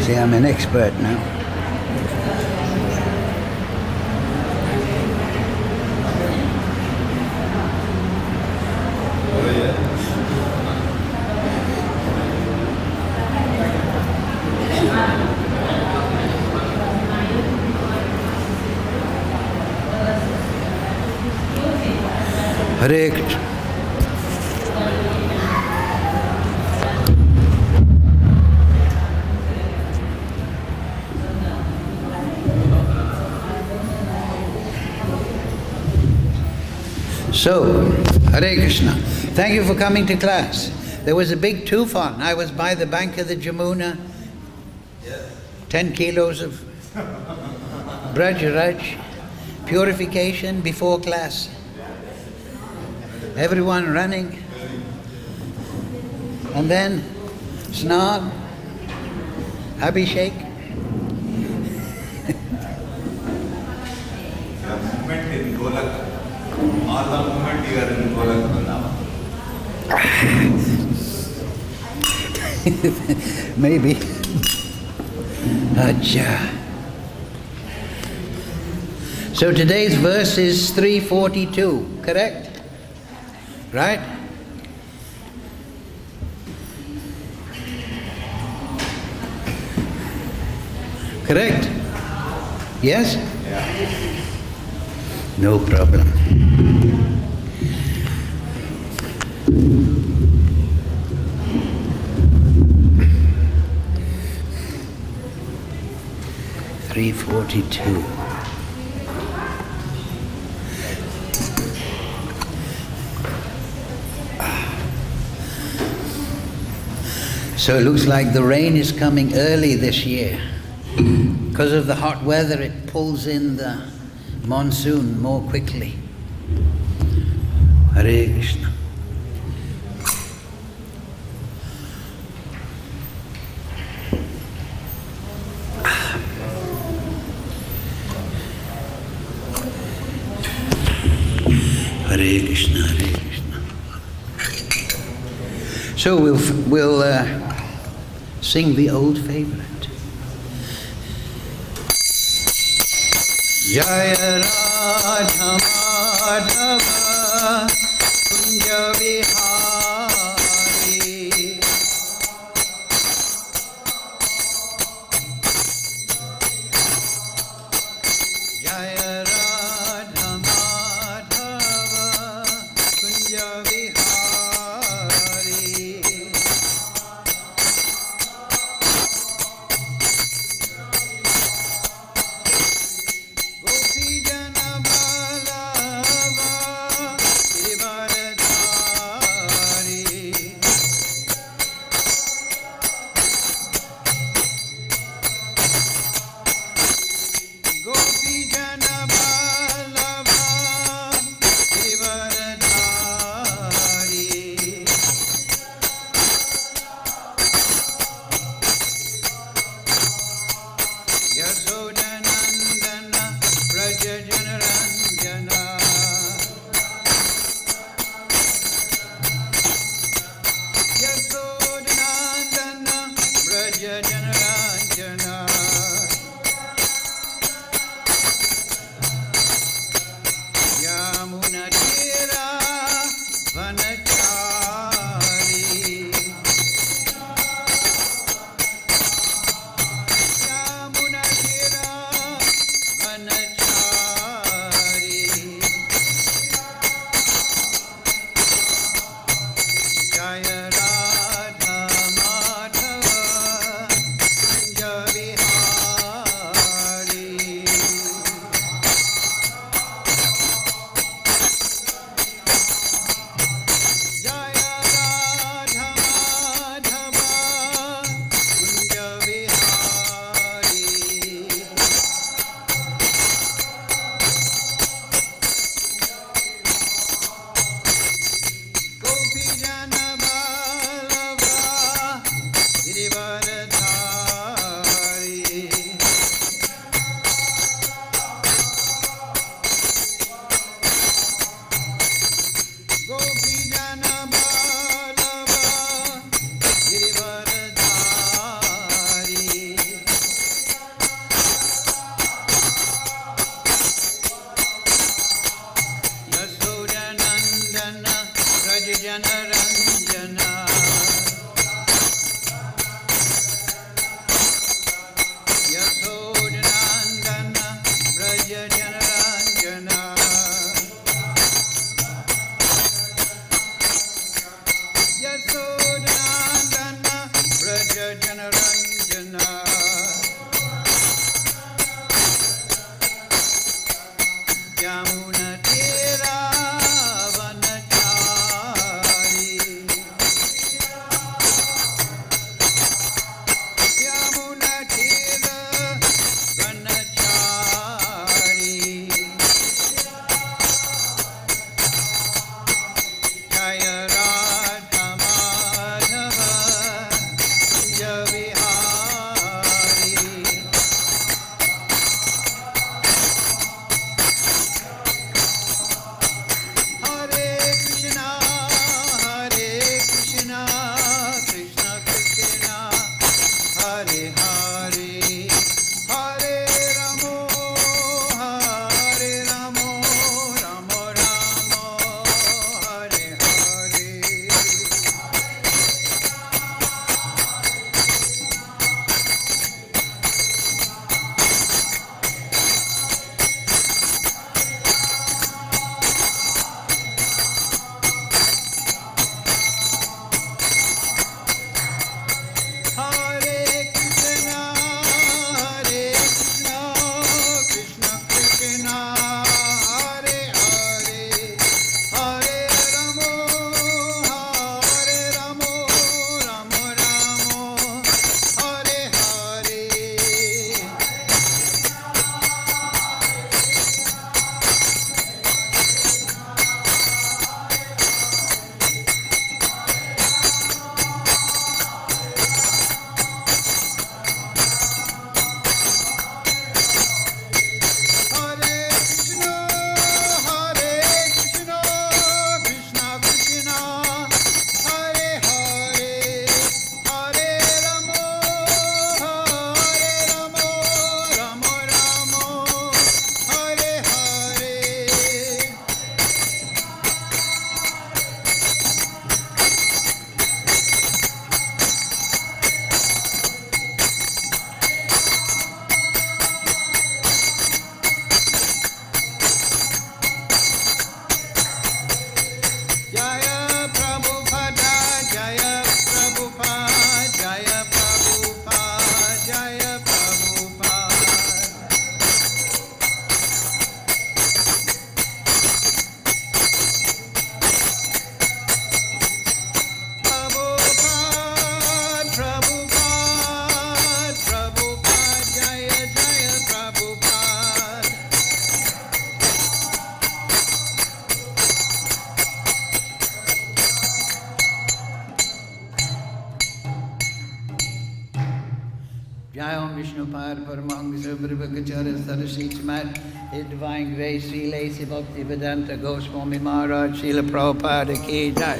See, I'm an expert now. Hare Krishna. So, Hare Krishna. Thank you for coming to class. There was a big tufan. I was by the bank of the Jamuna. 10 kilos of Braj, purification before class. Everyone running. And then Snan, Abhishek. All the movement you are in Golak now. Maybe. Acha. So today's verse is 342, correct? Right? Correct? Yes? Yeah. No problem. $342. So it looks like the rain is coming early this year. Because of the hot weather, it pulls in the monsoon more quickly. Hare Krishna. Hare Krishna, Hare Krishna. So we'll sing the old favorite. Jaya Radha Madhava Kunja Vihari Jaya Radha Madhava Kunja Vihari Gopi Jana Ballava Girivaradhari Jai Om Vishnupad Paramahansa Bhagavadgita Srimad, His Divine Grace, Sri Lacey Bhakti Vedanta Goswami Maharaj, Srila Prabhupada Ki Jai.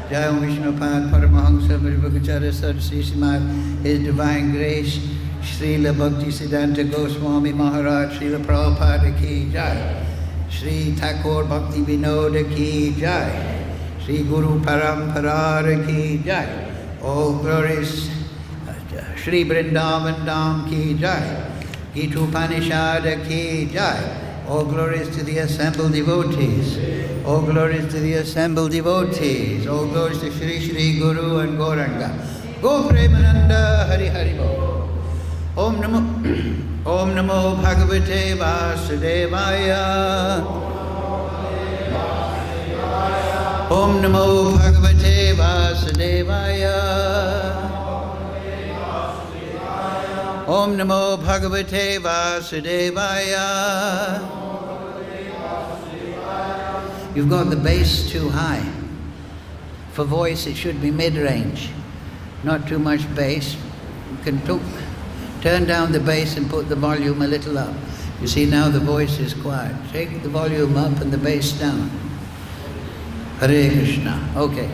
Jai Om Vishnupad Paramahansa Bhagavadgita Srimad, His Divine Grace, Srila Bhakti Siddhanta Goswami Maharaj, Srila Prabhupada Ki Jai. Sri Thakur Bhakti Vinoda Ki Jai. Sri Guru Parampara Ki Jai. All glories Shri Vrindavan Dham Ki Jai. Gita Upanishad Ki Jai. All glories to the assembled devotees. All glories to the assembled devotees. All glories to Shri Shri Guru and Gauranga. Go Premananda Hari Hari Bo. Om Namo Bhagavate Vasudevaya. Om Namo Bhagavate Vasudevaya. Om Namo Bhagavate Vasudevaya. You've got the bass too high. For voice it should be mid-range, not too much bass. You can turn down the bass and put the volume a little up. You see now the voice is quiet. Take the volume up and the bass down. Hare Krishna. Okay.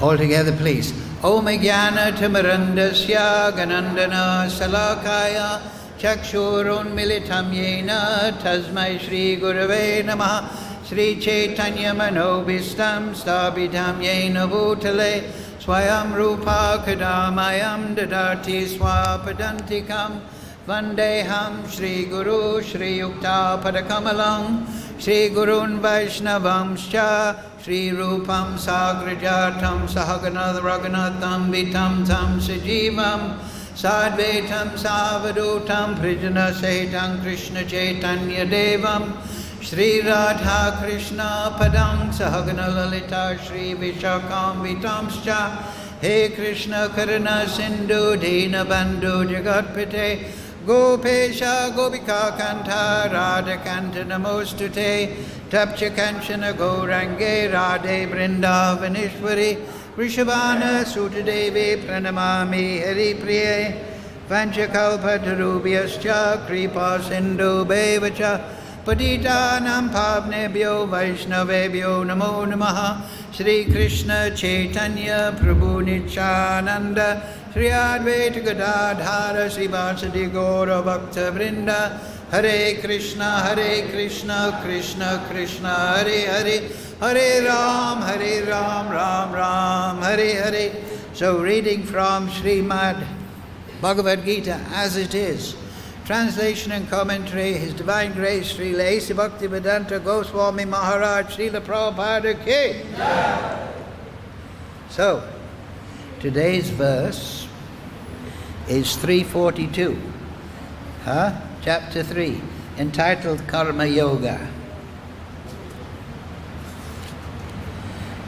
All together please. Om Jnana Timirandasya Ganandana Salakaya Chakshurun Militam Yena Tasmai Shri Gurave Namaha Shri Chaitanya Manobhistam Stabhidam Yena Bhutale Swayam Rupa Kadamayam Dadati Swapadantikam Vandeham Shri Guru Shri Yukta Padakamalam Shri Gurun Vaishnavamscha Shri Rupam Sagrajatam Sahagana Raghunatham Vitam Tam Sajivam Sadvetam Savadutam Prijana Setam Krishna Chaitanya Devam Shri Radha Krishna Padam Sahagana Lalita Shri Vishakam Vitamscha He Krishna Karuna Sindhu Dina Bandhu Jagatpite Gopesha Gopika Kanta Radha Kanta Namostute Tapcha Kanchana Gaurange Radhe Vrindavanishwari Rishabhana Sutadevi Pranamami Hari Priye Vanchakalpatarubhyascha Kripa Sindhu Bevacha Patitanam Pavnebhyo Vaishnavebhyo Namo Namaha Shri Krishna Chaitanya Prabhu Nityananda Shri Advaita Gadadhara Srivasadi Gaura Bhakta Vrinda Hare Krishna Krishna Krishna Hare Hare Hare Ram Ram Ram Hare Hare. So reading from Srimad Bhagvadgita as it is. Translation and commentary, His Divine Grace, Sri Lacey Bhakti Vedanta Goswami Maharaj, Srila Prabhupada Ki. So, today's verse is 342, chapter 3, entitled Karma Yoga.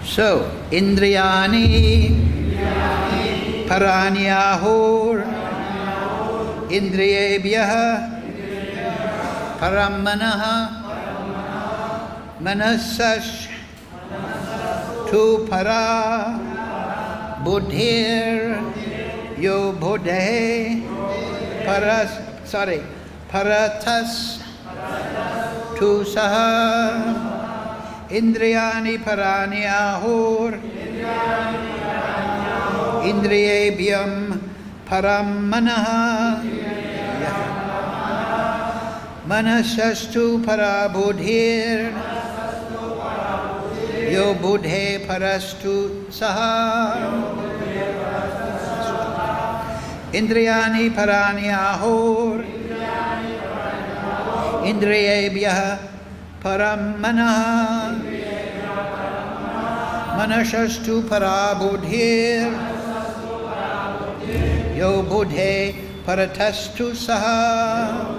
So, Indriyani Paranyahur Indriyebhyah Paramanaha Manasas Tu Para Buddhir Yo Buddhe Paratas Tu Saha Indriyani Paranyahur Indriyebhyam Paramanaha Manasastu Parabudhir Yo Buddhe Parastu Saha Indriyani Paranyahur Indriyebhyah Paramanaha Manasastu Parabudhir Yo Buddhe Paratastu Saha.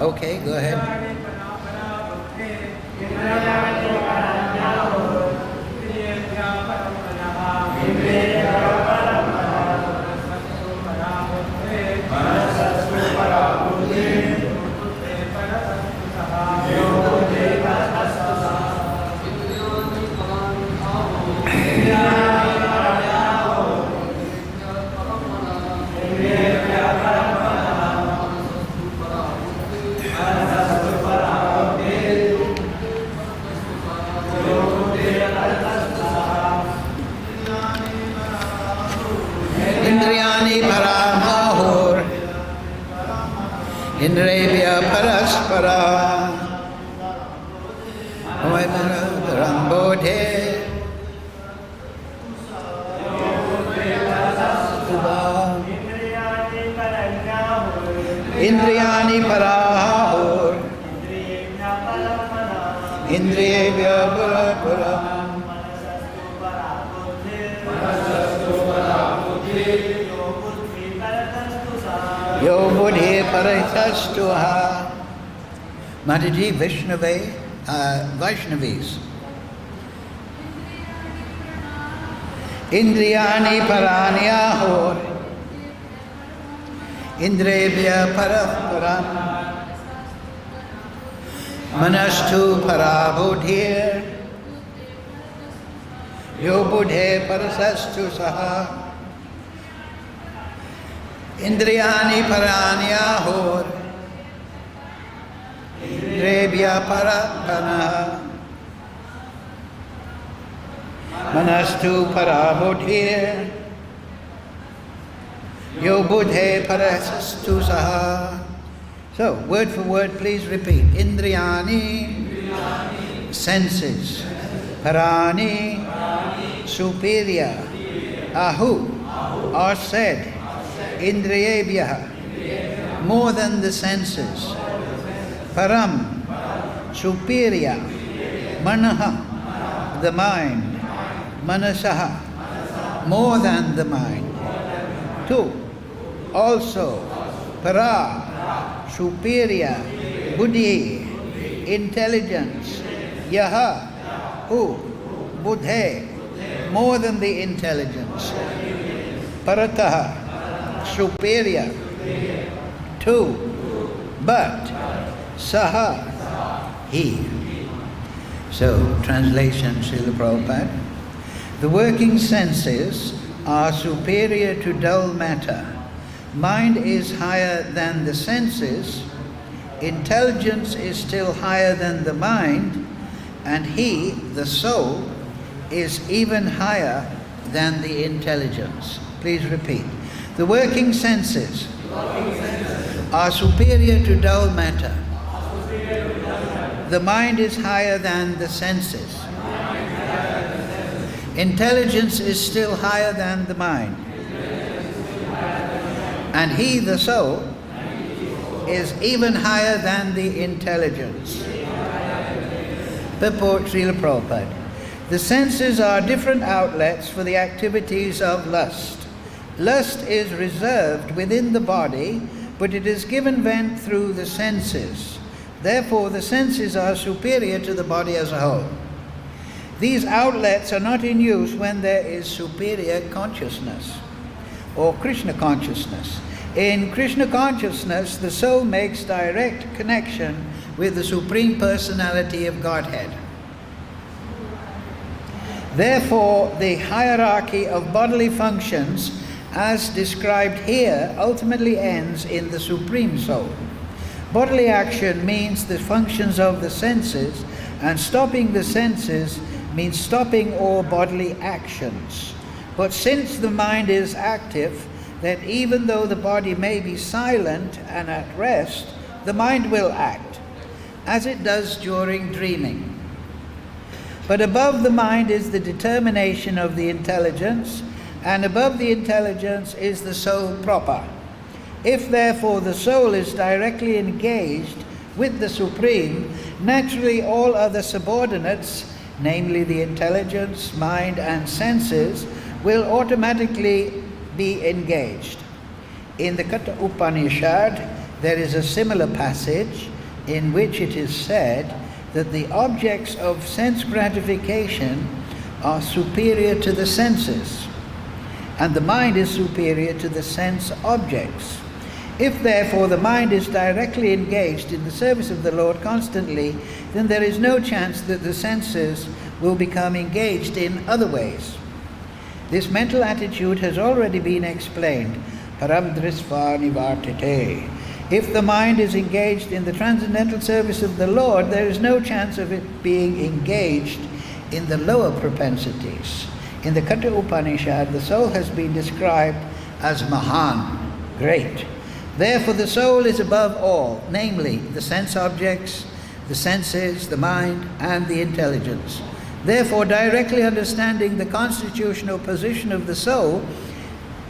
Okay, go ahead. Indrevya paraspara Rambodhe Indriyani parahur Indriyevya paraparam Yo buddhi paritastuha. Mataji Vaishnavis. Indriyani paranyahor. Indrevya paraparam. Manastu parabodhir. Yo buddhe parasastu saha. Indriyani paranyahor Indrevya parapana Manastu parabodhir Yo buddhe parasastu saha. So, word for word, please repeat. Indriyani, senses. Parani, superior. Ahu, or said. Indriyebhya, more than the senses. Param, superior. Manaha, the mind. Manasaha, more than the mind. Two, also. Para, superior. Buddhi, intelligence. Yaha, who? Buddhe, more than the intelligence. Parataha, superior. Two, but saha, he. So, translation, Srila Prabhupada. The working senses are superior to dull matter. Mind is higher than the senses. Intelligence is still higher than the mind. And he, the soul, is even higher than the intelligence. Please repeat. The working senses are superior to dull matter. The mind is higher than the senses. Intelligence is still higher than the mind. And he, the soul, is even higher than the intelligence. Purport Srila Prabhupada. The senses are different outlets for the activities of lust. Lust is reserved within the body, but it is given vent through the senses. Therefore, the senses are superior to the body as a whole. These outlets are not in use when there is superior consciousness or Krishna consciousness. In Krishna consciousness, the soul makes direct connection with the Supreme Personality of Godhead. Therefore, the hierarchy of bodily functions as described here ultimately ends in the Supreme Soul. Bodily action means the functions of the senses, and stopping the senses means stopping all bodily actions. But since the mind is active, then even though the body may be silent and at rest, the mind will act, as it does during dreaming. But above the mind is the determination of the intelligence, and above the intelligence is the soul proper. If therefore the soul is directly engaged with the Supreme, naturally all other subordinates, namely the intelligence, mind and senses, will automatically be engaged. In the Canto Upanishad, there is a similar passage in which it is said that the objects of sense gratification are superior to the senses, and the mind is superior to the sense objects. If therefore the mind is directly engaged in the service of the Lord constantly, then there is no chance that the senses will become engaged in other ways. This mental attitude has already been explained. Param drisva nivartate. If the mind is engaged in the transcendental service of the Lord, there is no chance of it being engaged in the lower propensities. In the Canto Upanishad, the soul has been described as Mahan, great. Therefore the soul is above all, namely the sense objects, the senses, the mind, and the intelligence. Therefore, directly understanding the constitutional position of the soul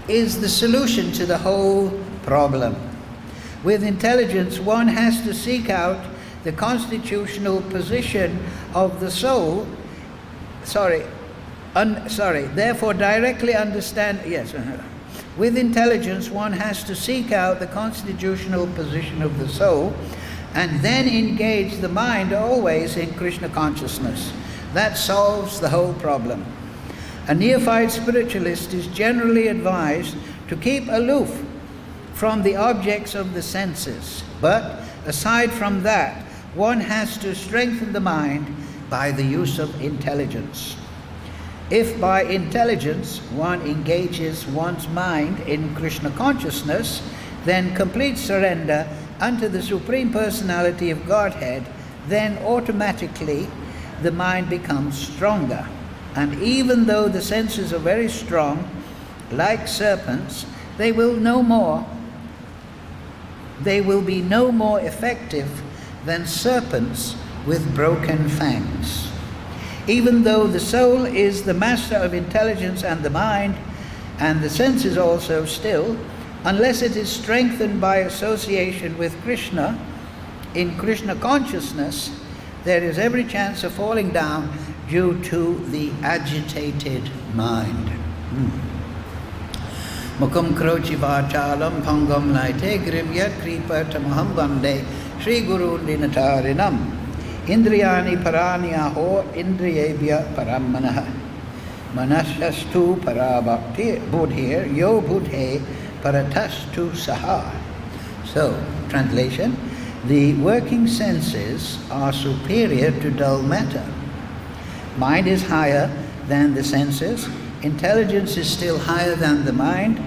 is the solution to the whole problem. With intelligence, one has to seek out the constitutional position of the soul. Therefore, directly understand. With intelligence, one has to seek out the constitutional position of the soul, and then engage the mind always in Krishna consciousness. That solves the whole problem. A neophyte spiritualist is generally advised to keep aloof from the objects of the senses. But aside from that, one has to strengthen the mind by the use of intelligence. If by intelligence one engages one's mind in Krishna consciousness, then complete surrender unto the Supreme Personality of Godhead, then automatically the mind becomes stronger. And even though the senses are very strong, like serpents, they will be no more effective than serpents with broken fangs. Even though the soul is the master of intelligence and the mind, and the senses also still, unless it is strengthened by association with Krishna, in Krishna consciousness, there is every chance of falling down due to the agitated mind. Mukham krochi vachalam phangam laite grimya kripa tamaham vande Shri Guru Dinatarinam Indriyani parani aho indriyebhya parammanah manasyastu parabhakti buddhir yo buddhe paratastu saha. So, translation, the working senses are superior to dull matter. Mind is higher than the senses, intelligence is still higher than the mind,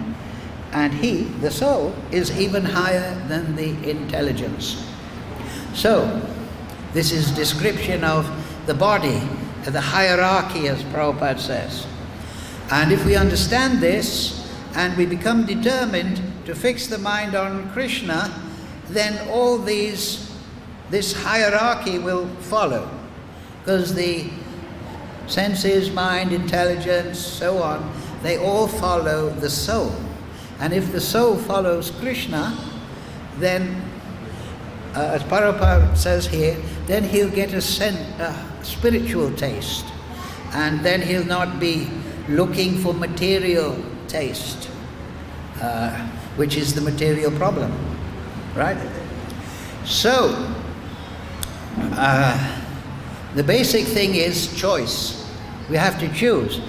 and he, the soul, is even higher than the intelligence. So, this is description of the body, the hierarchy, as Prabhupada says. And if we understand this, and we become determined to fix the mind on Krishna, then all this hierarchy will follow. Because the senses, mind, intelligence, so on, they all follow the soul. And if the soul follows Krishna, then, as Prabhupada says here, then he'll get a spiritual taste. And then he'll not be looking for material taste, which is the material problem. Right? So, the basic thing is choice. We have to choose.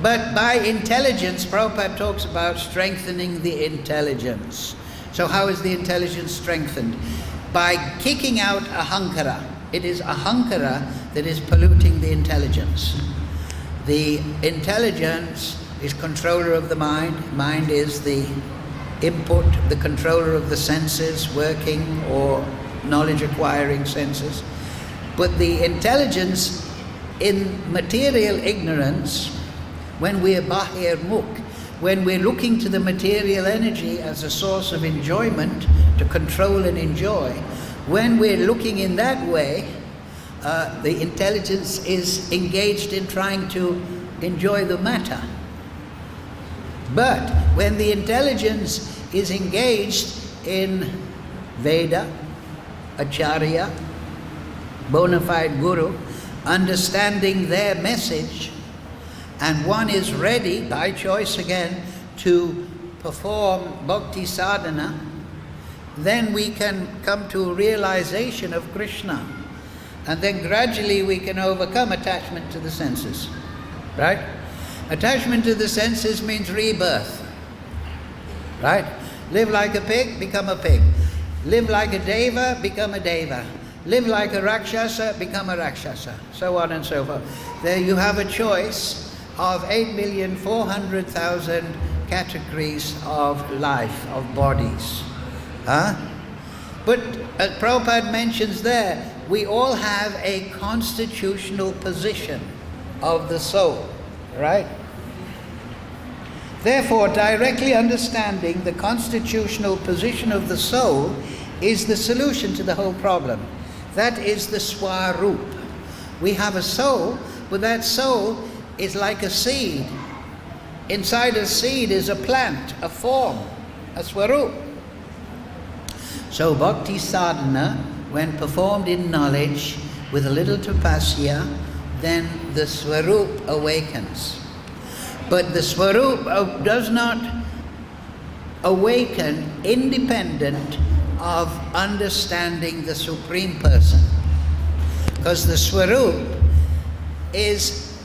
But by intelligence, Prabhupada talks about strengthening the intelligence. So how is the intelligence strengthened? By kicking out ahankara. It is ahankara that is polluting the intelligence. The intelligence is controller of the mind. Mind is the input, the controller of the senses, working or knowledge acquiring senses. But the intelligence in material ignorance, when we are bahir mukh, when we're looking to the material energy as a source of enjoyment, to control and enjoy, when we're looking in that way, the intelligence is engaged in trying to enjoy the matter. But when the intelligence is engaged in Veda, Acharya, bona fide Guru, understanding their message, and one is ready, by choice again, to perform bhakti sadhana, then we can come to a realization of Krishna. And then gradually we can overcome attachment to the senses. Right? Attachment to the senses means rebirth. Right? Live like a pig, become a pig. Live like a deva, become a deva. Live like a rakshasa, become a rakshasa. So on and so forth. There you have a choice of 8,400,000 categories of life, of bodies. But as Prabhupada mentions there, we all have a constitutional position of the soul, right? Therefore, directly understanding the constitutional position of the soul is the solution to the whole problem. That is the Swarup. We have a soul, but that soul is like a seed. Inside a seed is a plant, a form, a Swarup. So bhakti sadhana, when performed in knowledge with a little tapasya, then the Swarup awakens. But the Swarup does not awaken independent of understanding the Supreme Person. Because the Swarup is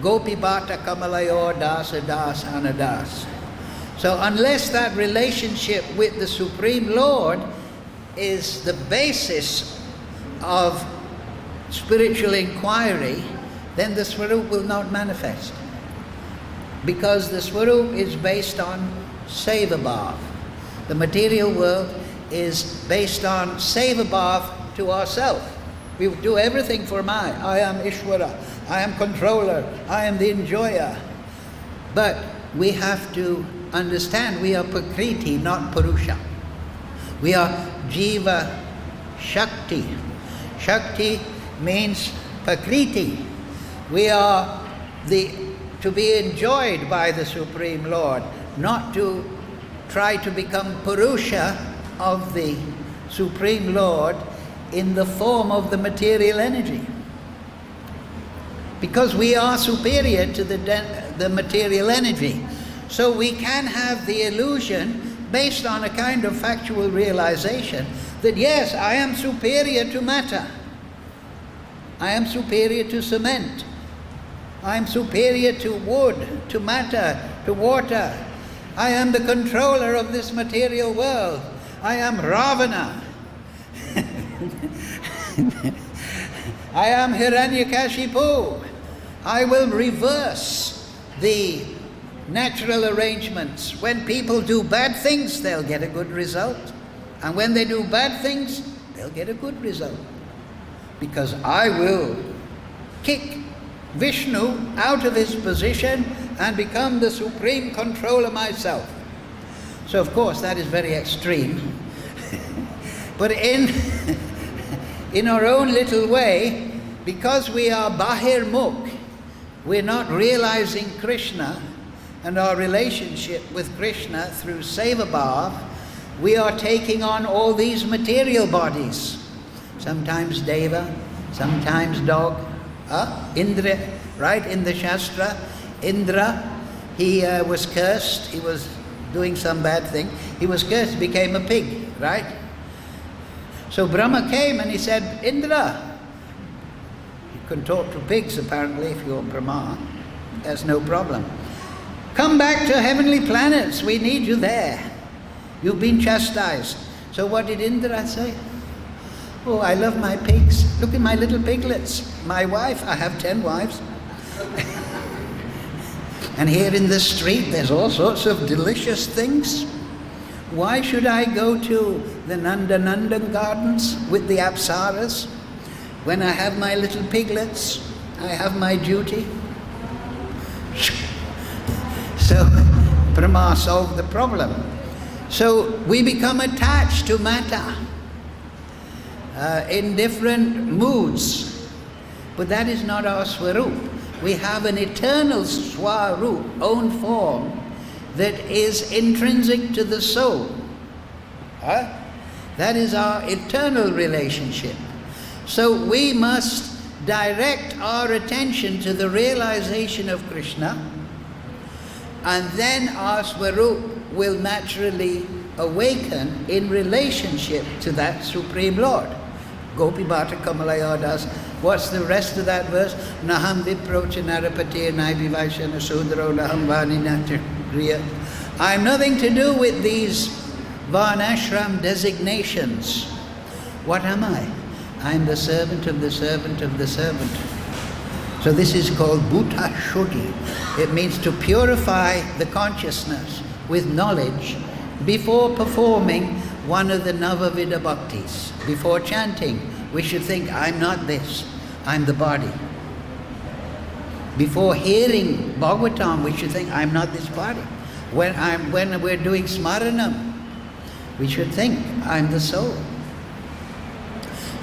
Gopi Bhata Kamalayor Dasa Das Anadas. So unless that relationship with the Supreme Lord is the basis of spiritual inquiry, then the Swarup will not manifest. Because the Swarup is based on Sevabhav. The material world is based on Sevabhav to ourselves. We do everything for I am Ishvara, I am controller, I am the enjoyer. But we have to understand we are Prakriti, not Purusha. We are Jiva Shakti. Shakti means Prakriti. We are to be enjoyed by the Supreme Lord, not to try to become Purusha of the Supreme Lord in the form of the material energy. Because we are superior to the material energy. So we can have the illusion based on a kind of factual realization that yes, I am superior to matter. I am superior to cement. I am superior to wood, to matter, to water. I am the controller of this material world. I am Ravana. I am Hiranyakashipu. I will reverse the natural arrangements. When people do bad things, they'll get a good result. And when they do bad things, they'll get a good result. Because I will kick Vishnu out of his position and become the supreme controller myself. So of course that is very extreme. But in our own little way, because we are Bahirmukh, we're not realizing Krishna and our relationship with Krishna through Sevabhav, we are taking on all these material bodies. Sometimes Deva, sometimes dog. Indra, right, in the Shastra, Indra, he was cursed, he was doing some bad thing. He was cursed, became a pig, right? So Brahma came and he said, Indra, you can talk to pigs apparently if you're Brahma, there's no problem. Come back to heavenly planets, we need you there. You've been chastised. So what did Indra say? Oh, I love my pigs. Look at my little piglets. My wife, I have 10 wives. And here in the street, there's all sorts of delicious things. Why should I go to the Nandanandan gardens with the Apsaras when I have my little piglets? I have my duty. So Brahma solved the problem. So we become attached to matter in different moods. But that is not our Swarup. We have an eternal Swarup, own form, that is intrinsic to the soul. That is our eternal relationship. So we must direct our attention to the realization of Krishna, and then our Swarup will naturally awaken in relationship to that Supreme Lord. Gopi Bhata Kamalayadas. What's the rest of that verse? Naham viprocha narapati naivivaishana sudro naham vaninatagriya. I'm nothing to do with these varnashram designations. What am I? I'm the servant of the servant of the servant. So this is called Bhuta Shuddhi. It means to purify the consciousness with knowledge before performing one of the Navavida Bhaktis. Before chanting, we should think, I'm not this, I'm the body. Before hearing Bhagavatam, we should think, I'm not this body. When we're doing Smaranam, we should think, I'm the soul.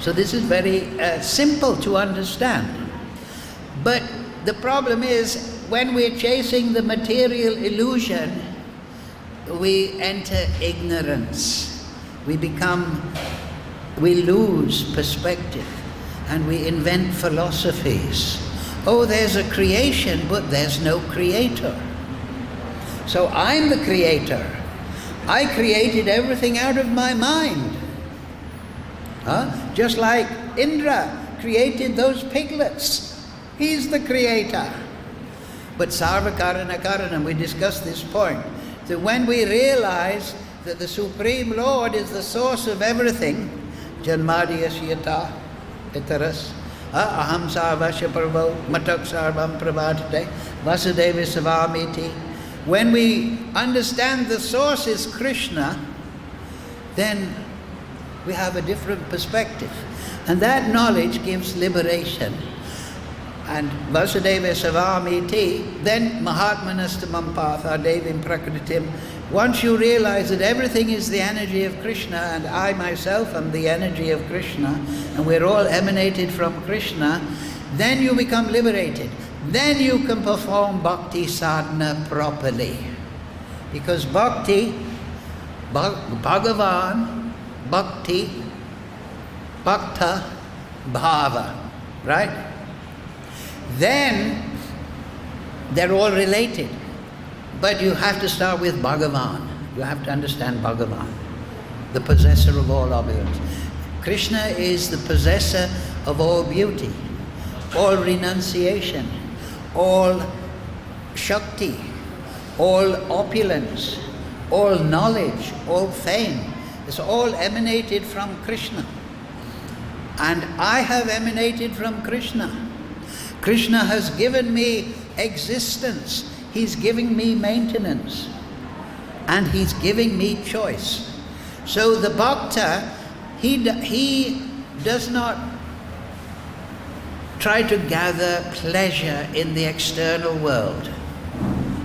So this is very simple to understand. But the problem is, when we're chasing the material illusion, we enter ignorance. We lose perspective, and we invent philosophies. Oh, there's a creation, but there's no creator. So I'm the creator. I created everything out of my mind. Just like Indra created those piglets. He's the creator. But sarva karana karanam, we discussed this point, that when we realize that the Supreme Lord is the source of everything, janmadiyasya itaras, aham sarvasya prabhu, matak sarvam prabhatate, vasudeva savamiti. When we understand the source is Krishna, then we have a different perspective. And that knowledge gives liberation. And Vasudeva Savamiti, then Mahatmanastamam Patha Devim Prakritim. Once you realize that everything is the energy of Krishna, and I myself am the energy of Krishna, and we're all emanated from Krishna, then you become liberated. Then you can perform bhakti sadhana properly. Because bhakti, Bhagavan, bhakti, bhakta, bhava, right? Then they're all related. But you have to start with Bhagavan. You have to understand Bhagavan, the possessor of all opulence. Krishna is the possessor of all beauty, all renunciation, all Shakti, all opulence, all knowledge, all fame. It's all emanated from Krishna. And I have emanated from Krishna. Krishna has given me existence. He's giving me maintenance. And He's giving me choice. So the bhakta, he does not try to gather pleasure in the external world.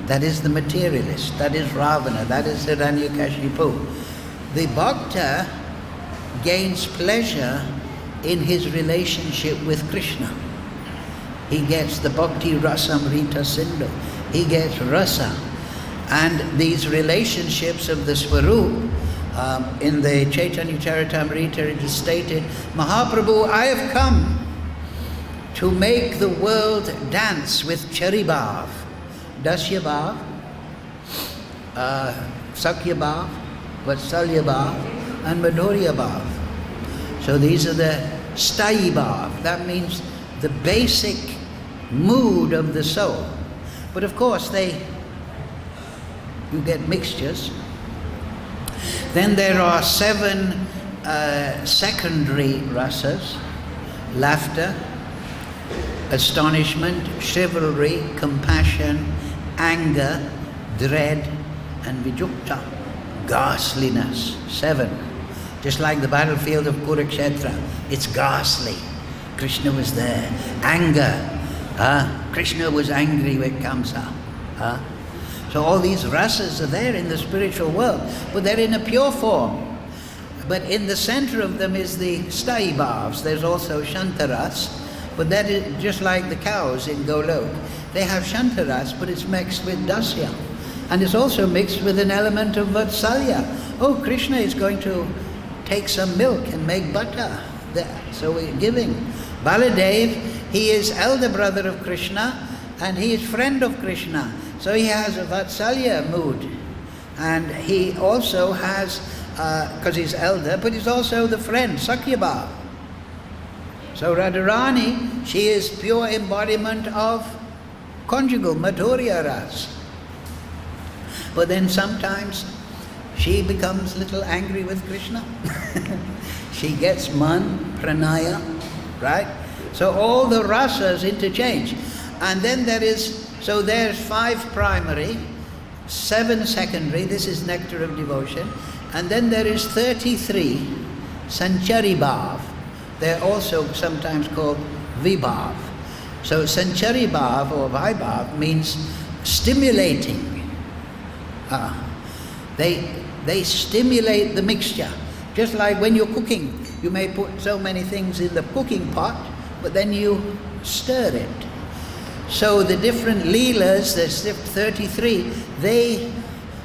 That is the materialist. That is Ravana. That is Hiranyakashipu. The bhakta gains pleasure in his relationship with Krishna. He gets the bhakti rasamrita sindhu. He gets rasa. And these relationships of the Swarup, in the Chaitanya Charitamrita it is stated, Mahaprabhu, I have come to make the world dance with Charibhav, Dasyabhav, Sakyabhav, Vatsalyabhav, and Madhuryabhav. So these are the Sthayi Bhav. That means the basic mood of the soul. But of course you get mixtures. Then there are 7 secondary rasas: laughter, astonishment, chivalry, compassion, anger, dread, and vijukta, ghastliness. 7. Just like the battlefield of Kurukshetra, it's ghastly. Krishna was there. Anger. Krishna was angry with Kamsa. So all these rasas are there in the spiritual world, but they're in a pure form. But in the center of them is the Sthayi Bhavs. There's also Shantaras, but that is just like the cows in Golok. They have Shantaras, but it's mixed with Dasya. And it's also mixed with an element of Vatsalya. Oh, Krishna is going to take some milk and make butter there. So we're giving. Baladev, he is elder brother of Krishna, and he is friend of Krishna. So he has a Vatsalya mood. And he also has, because he's elder, but he's also the friend, Sakyabhav. So Radharani, she is pure embodiment of conjugal, Madhurya Ras. But then sometimes she becomes a little angry with Krishna. She gets man, pranaya, right? So all the rasas interchange. And then there's 5 primary, 7 secondary, this is nectar of devotion. And then there is 33 Sanchari Bhav. They're also sometimes called Vibhav. So Sanchari Bhav or Vaibhav means stimulating. They stimulate the mixture. Just like when you're cooking, you may put so many things in the cooking pot, but then you stir it. So the different leelas, there's 33, they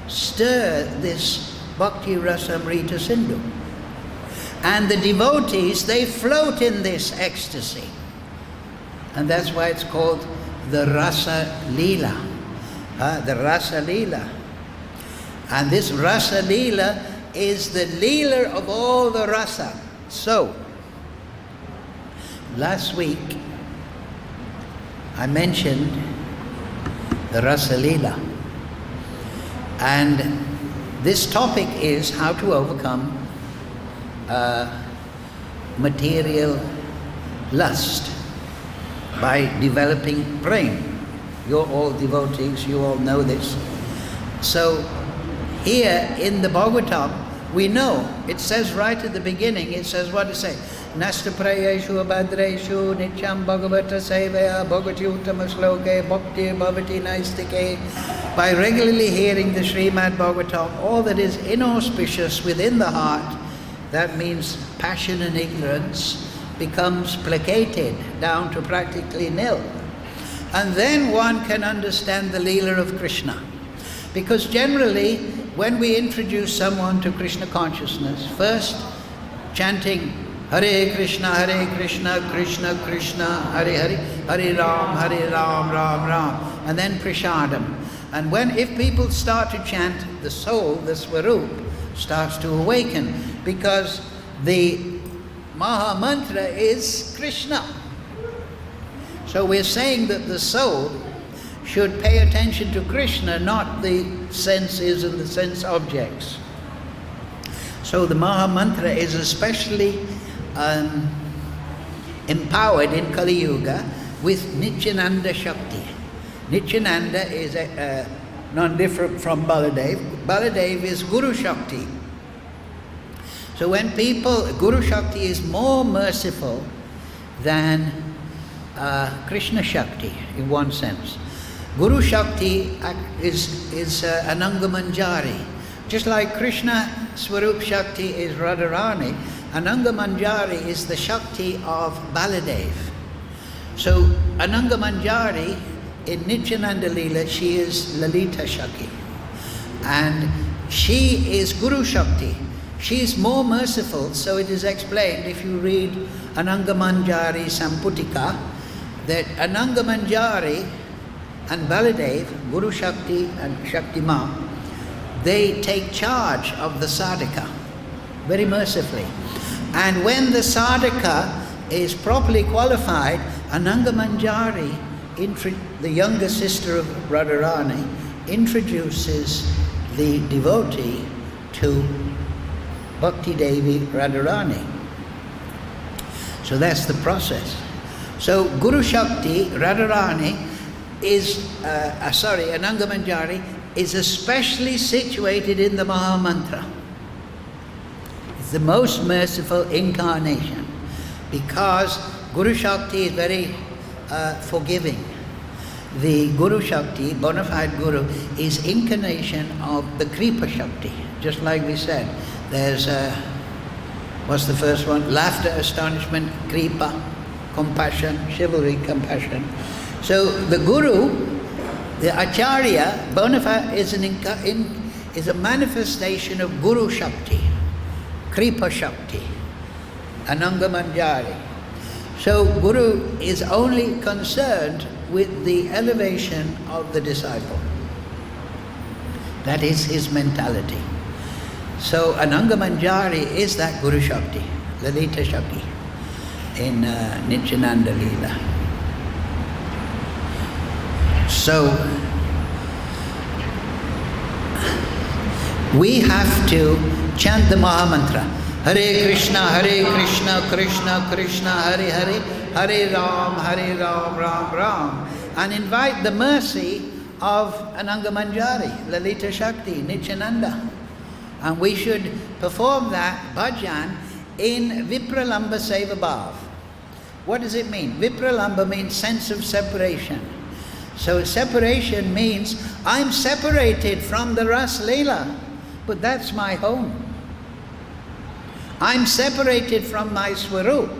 stir this Bhakti Rasamrita Sindhu. And the devotees, they float in this ecstasy. And that's why it's called the Rasa Leela. The Rasa Leela. And this Rasa Leela is the Leela of all the Rasa. So, last week I mentioned the Rasa Leela. And this topic is how to overcome material lust by developing prema. You're all devotees, you all know this. So here in the Bhagavatam, we know, it says right at the beginning, it says, what does it say? Nasta prayeshu abhadreshu nityam bhagavata sevaya bhagavati uttama sloke bhakti bhavati naistike. By regularly hearing the Srimad Bhagavatam, all that is inauspicious within the heart, that means passion and ignorance, becomes placated down to practically nil. And then one can understand the Leela of Krishna. Because generally, when we introduce someone to Krishna consciousness, first chanting Hare Krishna, Krishna Krishna, Hare Hare, Hare Ram, Ram Ram, and then Prasadam. And if people start to chant, the soul, the Swarup, starts to awaken, because the Maha Mantra is Krishna. So we're saying that the soul should pay attention to Krishna, not the senses and the sense objects. So the Maha Mantra is especially empowered in Kali Yuga with Nityananda Shakti. Nityananda is non-different from Baladev. Baladev is Guru Shakti. So when Guru Shakti is more merciful than Krishna Shakti in one sense. Guru Shakti is Ananga Manjari. Just like Krishna Swarup Shakti is Radharani, Ananga Manjari is the Shakti of Baladev. So Ananga Manjari in Nityananda Leela, she is Lalita Shakti. And she is Guru Shakti. She is more merciful, so it is explained if you read Ananga Manjari Samputika, that Ananga Manjari and Baladev, Guru Shakti and Shakti Ma, they take charge of the sadhaka very mercifully. And when the sadhaka is properly qualified, Ananga Manjari, the younger sister of Radharani, introduces the devotee to Bhakti Devi Radharani. So that's the process. So Guru Shakti, Radharani, Ananga Manjari is especially situated in the Maha Mantra. It's the most merciful incarnation, because Guru Shakti is very forgiving. The Guru Shakti, bona fide Guru, is incarnation of the Kripa Shakti. Just like we said, there's what's the first one? Laughter, astonishment, Kripa, compassion, chivalry, compassion. So the Guru, the Acharya, bona fide is a manifestation of Guru Shakti, Kripa Shakti, Ananga Manjari. So Guru is only concerned with the elevation of the disciple. That is his mentality. So Ananga Manjari is that Guru Shakti, Lalita Shakti, in Nityananda Leela. So we have to chant the Maha Mantra. Hare Krishna, Krishna Krishna, Hare Hare, Hare Ram, Ram Ram. And invite the mercy of Ananga Manjari, Lalita Shakti, Nityananda. And we should perform that bhajan in Vipralamba Seva Bhav. What does it mean? Vipralamba means sense of separation. So separation means I'm separated from the Ras Leela, but that's my home. I'm separated from my Swarup.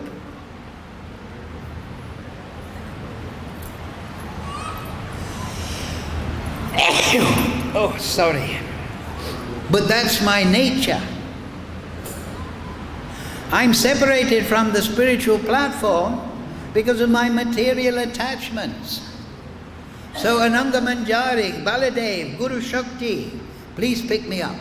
Oh, sorry. But that's my nature. I'm separated from the spiritual platform because of my material attachments. So Ananga Manjari, Baladev, Guru Shakti, please pick me up.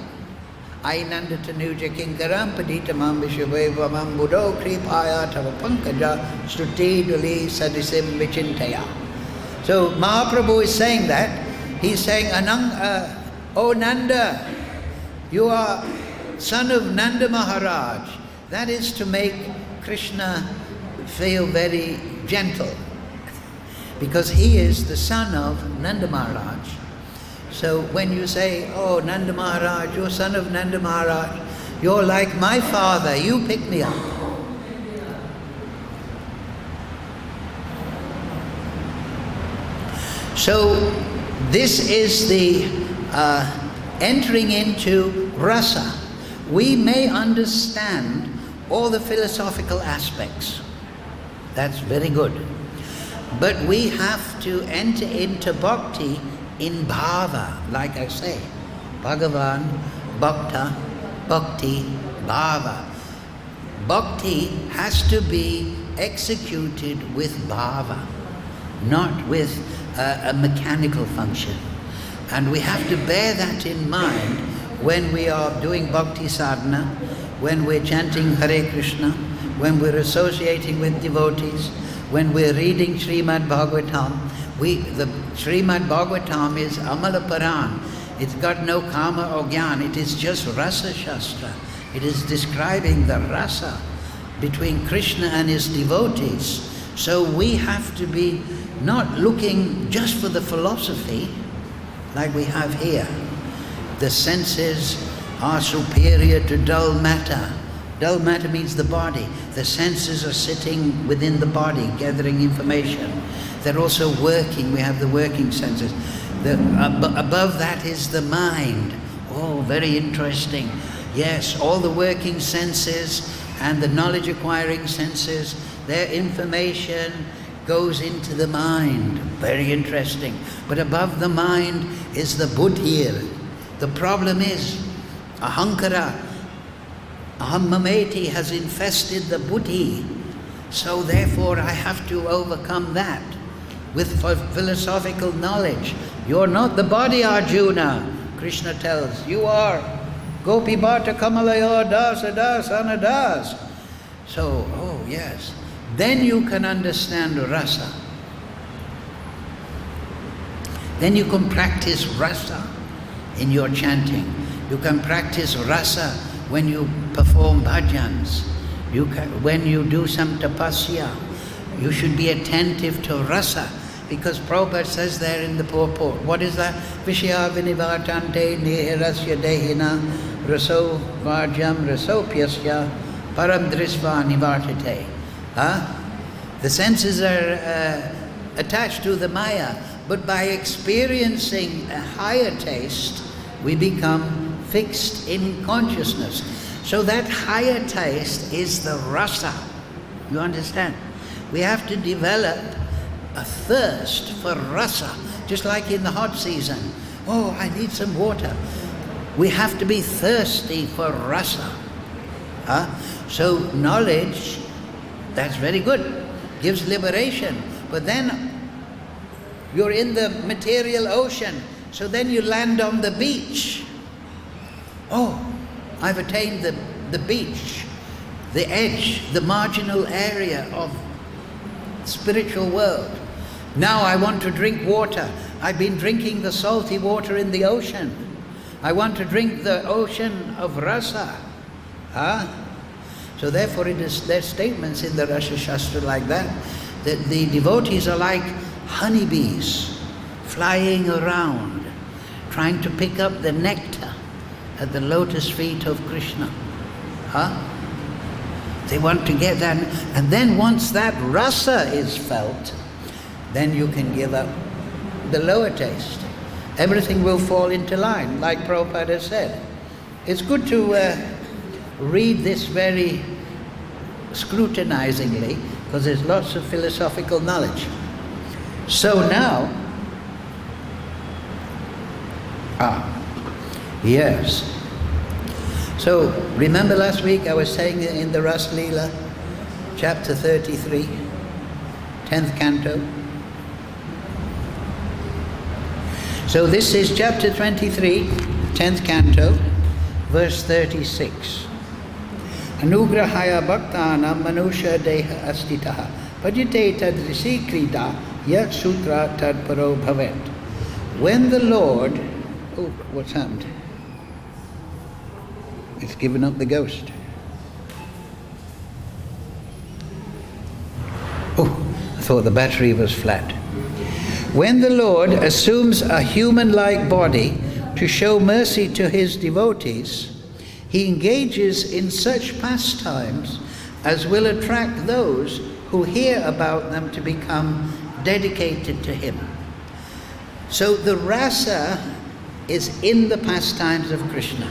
Ainanda Tanuja Kinkaram Paditamam Vishavevamam Buddho Kripaya Tava Pankaja Shruti Duli Sadisim Vichintaya. So Mahaprabhu is saying that. He's saying, O Nanda, you are son of Nanda Maharaj. That is to make Krishna feel very gentle, because he is the son of Nanda Maharaj. So when you say, oh Nanda Maharaj, you're son of Nanda Maharaj, you're like my father, you pick me up. So this is the entering into rasa. We may understand all the philosophical aspects. That's very good. But we have to enter into bhakti in bhava, like I say. Bhagavan, bhakta, bhakti, bhava. Bhakti has to be executed with bhava, not with a mechanical function. And we have to bear that in mind when we are doing bhakti sadhana, when we're chanting Hare Krishna, when we're associating with devotees, when we're reading Srimad Bhagavatam. The Srimad Bhagavatam is Amala Paran. It's got no karma or jnana. It is just rasa shastra. It is describing the rasa between Krishna and his devotees. So we have to be not looking just for the philosophy like we have here. The senses are superior to dull matter. Dull matter means the body. The senses are sitting within the body, gathering information. They're also working. We have the working senses. Above that is the mind. Oh, very interesting. Yes, all the working senses and the knowledge acquiring senses, their information goes into the mind. Very interesting. But above the mind is the buddhi. The problem is ahankara, ahammameti has infested the buddhi. So therefore I have to overcome that with philosophical knowledge. You're not the body, Arjuna, Krishna tells. You are Gopi Bhatta Kamalayo Dasa Dasana Das. So, oh yes. Then you can understand rasa. Then you can practice rasa in your chanting. You can practice rasa when you perform bhajans. When you do some tapasya, you should be attentive to rasa, because Prabhupada says there in the purport, what is that? Vishya vinivatante nihirasya dehina raso vajam rasopyasya param drisva nivartate. The senses are attached to the maya, but by experiencing a higher taste, we become fixed in consciousness. So that higher taste is the rasa. You understand? We have to develop a thirst for rasa, just like in the hot season. Oh, I need some water. We have to be thirsty for rasa. So knowledge, that's very good, gives liberation. But then you're in the material ocean, so then you land on the beach. Oh, I've attained the beach, the edge, the marginal area of spiritual world. Now I want to drink water. I've been drinking the salty water in the ocean. I want to drink the ocean of rasa. So therefore there's statements in the Rasa Shastra like that the devotees are like honeybees flying around, trying to pick up the nectar at the lotus feet of Krishna. They want to get that. And then once that rasa is felt, then you can give up the lower taste. Everything will fall into line, like Prabhupada said. It's good to read this very scrutinizingly, because there's lots of philosophical knowledge. So now, yes. So remember last week I was saying in the Ras Leela, chapter 33, 10th canto. So this is chapter 23, 10th canto, verse 36. Anugrahaya bhaktanam manusha deha astitaha pajite tadrisi krita yat sutra tadparo bhavet. When the Lord... Oh, what's happened? It's given up the ghost. Oh, I thought the battery was flat. When the Lord assumes a human-like body to show mercy to his devotees, he engages in such pastimes as will attract those who hear about them to become dedicated to him. So the rasa is in the pastimes of Krishna.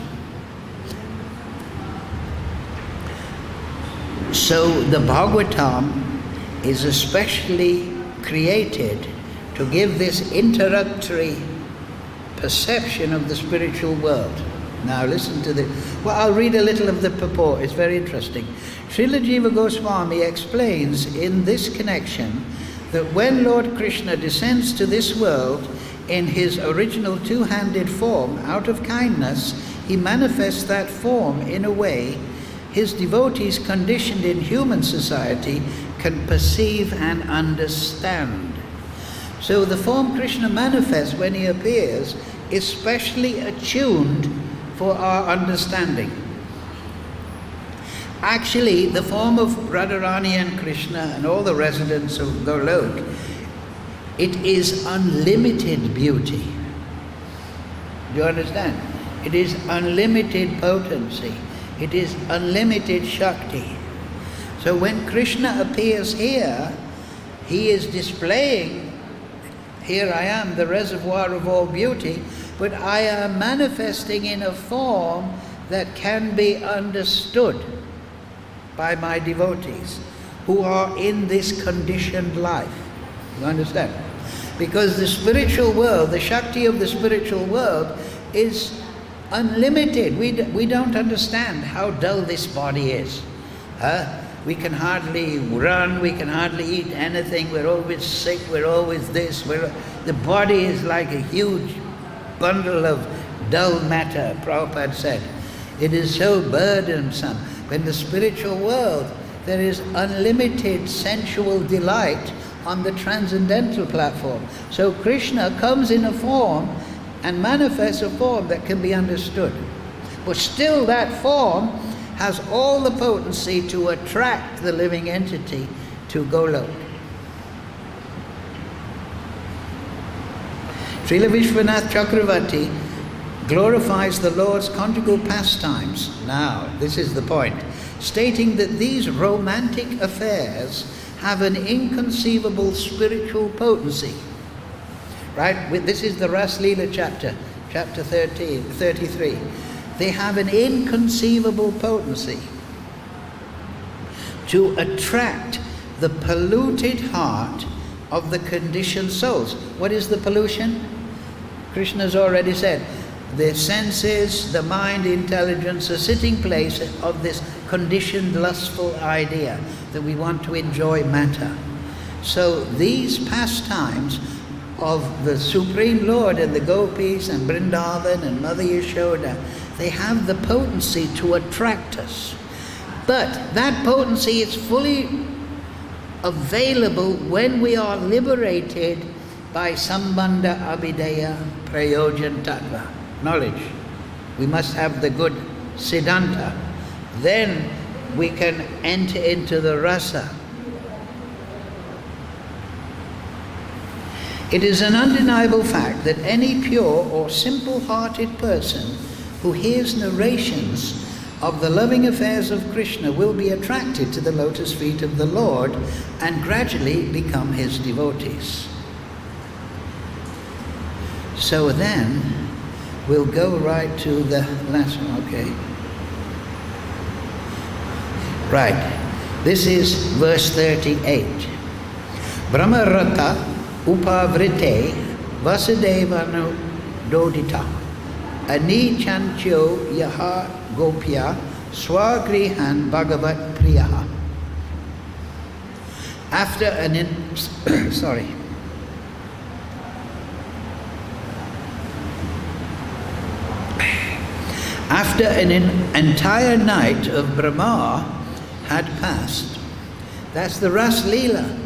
So the Bhagavatam is especially created to give this introductory perception of the spiritual world. Now listen to this. Well, I'll read a little of the purport. It's very interesting. Srila Jiva Goswami explains in this connection that when Lord Krishna descends to this world in his original two-handed form, out of kindness, he manifests that form in a way his devotees conditioned in human society can perceive and understand. So the form Krishna manifests when he appears is specially attuned for our understanding. Actually, the form of Radharani and Krishna and all the residents of Golok, it is unlimited beauty. Do you understand? It is unlimited potency. It is unlimited Shakti. So when Krishna appears here, he is displaying, here I am, the reservoir of all beauty, but I am manifesting in a form that can be understood by my devotees who are in this conditioned life. You understand? Because the spiritual world, the Shakti of the spiritual world is unlimited. We don't understand how dull this body is. We can hardly run, we can hardly eat anything, we're always sick, we're always this. The body is like a huge bundle of dull matter, Prabhupada said. It is so burdensome. But in the spiritual world, there is unlimited sensual delight on the transcendental platform. So Krishna comes in a form and manifests a form that can be understood. But still that form has all the potency to attract the living entity to Golok. Srila Vishwanath Chakravarti glorifies the Lord's conjugal pastimes. Now, this is the point, stating that these romantic affairs have an inconceivable spiritual potency. Right? This is the Ras Leela chapter 33. They have an inconceivable potency to attract the polluted heart of the conditioned souls. What is the pollution? Krishna's already said, the senses, the mind, intelligence, a sitting place of this conditioned lustful idea that we want to enjoy matter. So these pastimes of the Supreme Lord and the Gopis and Vrindavan and Mother Yashoda, they have the potency to attract us. But that potency is fully available when we are liberated by Sambandha Abhideya Prayojan Tattva, knowledge. We must have the good Siddhanta. Then we can enter into the rasa. It is an undeniable fact that any pure or simple-hearted person who hears narrations of the loving affairs of Krishna will be attracted to the lotus feet of the Lord and gradually become his devotees. So then, we'll go right to the last one, okay. Right, this is verse 38. Brahmarata upavrite vasudevanu dodita ani chancho yaha gopya swagrihan bhagavat priyaha. After an After an entire night of Brahma had passed, that's the Ras Leela.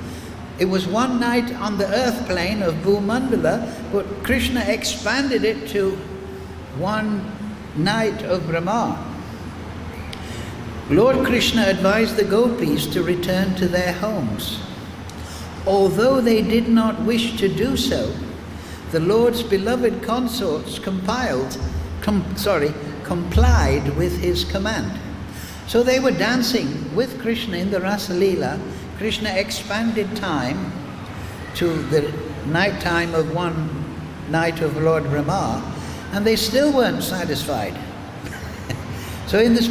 It was one night on the earth plane of Bhumandala, but Krishna expanded it to one night of Brahma. Lord Krishna advised the gopis to return to their homes. Although they did not wish to do so, the Lord's beloved consorts complied with his command. So they were dancing with Krishna in the Rasa Leela. Krishna expanded time to the night time of one night of Lord Brahma, and they still weren't satisfied. So in this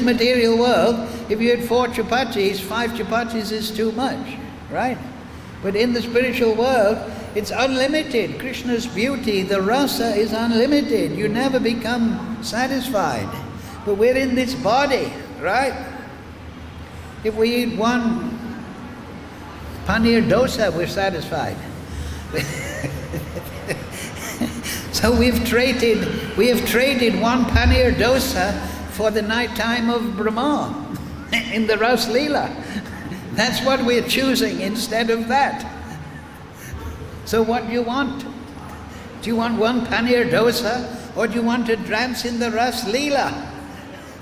material world, if you had 4 chapatis, 5 chapatis is too much, right? But in the spiritual world, it's unlimited. Krishna's beauty, the rasa, is unlimited. You never become satisfied. But we're in this body, right? If we eat one paneer dosa, we're satisfied. So we have traded one paneer dosa for the night time of Brahma in the Ras Leela. That's what we're choosing instead of that. So what do you want? Do you want one paneer dosa, or do you want to dance in the Ras Leela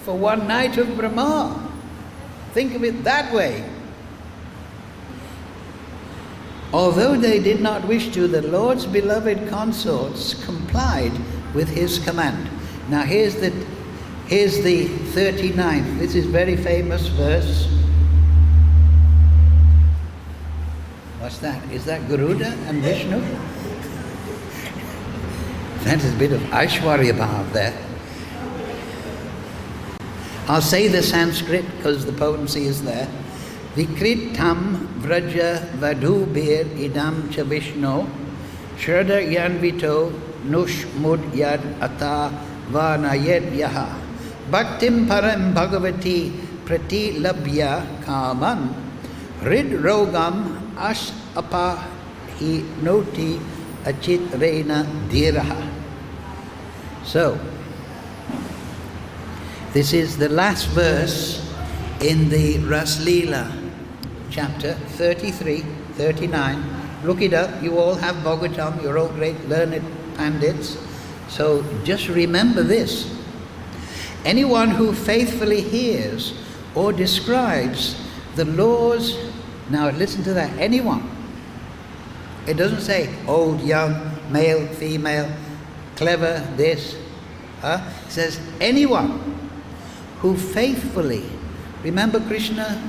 for one night of Brahma? Think of it that way. Although they did not wish to, the Lord's beloved consorts complied with his command. Now here's the 39th. This is very famous verse. What's that? Is that Garuda and Vishnu? That is a bit of Aishwarya Bhav there. I'll say the Sanskrit because the potency is there. Vikritam vraja vadubir idam cha Vishnu shrada yanvito nush mud yad ata vanayed yaha bhaktim param bhagavati prati labhya kaman rid rogam Ash apa hi noti achit reina dhiraha. So, this is the last verse in the Ras Leela, chapter 33, 39. Look it up. You all have Bhagavatam. You're all great learned pandits. So just remember this. Anyone who faithfully hears or describes the laws. Now listen to that, anyone. It doesn't say old, young, male, female, clever, this. It says anyone who faithfully, remember Krishna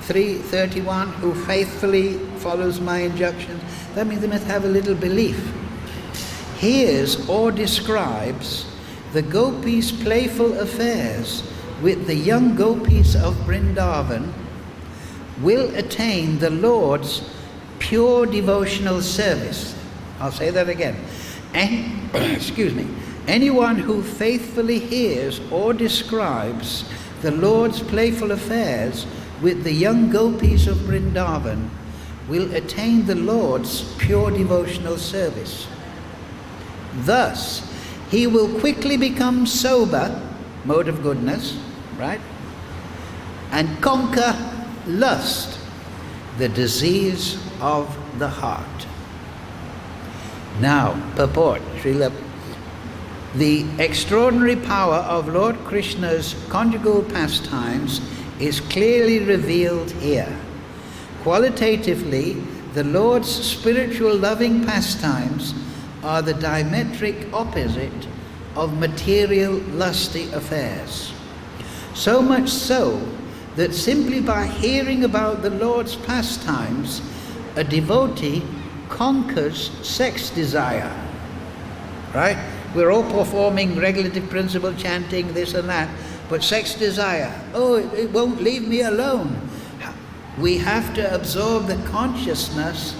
3:31, who faithfully follows my injunctions. That means they must have a little belief. Hears or describes the gopis' playful affairs with the young gopis of Vrindavan will attain the Lord's pure devotional service. I'll say that again. Anyone who faithfully hears or describes the Lord's playful affairs with the young gopis of Vrindavan will attain the Lord's pure devotional service. Thus, he will quickly become sober, mode of goodness, right? And conquer lust, the disease of the heart. Now, purport, Srila. The extraordinary power of Lord Krishna's conjugal pastimes is clearly revealed here. Qualitatively, the Lord's spiritual loving pastimes are the diametric opposite of material lusty affairs. So much so that simply by hearing about the Lord's pastimes, a devotee conquers sex desire. Right? We're all performing regulative principle chanting, this and that, but sex desire, oh, it won't leave me alone. We have to absorb the consciousness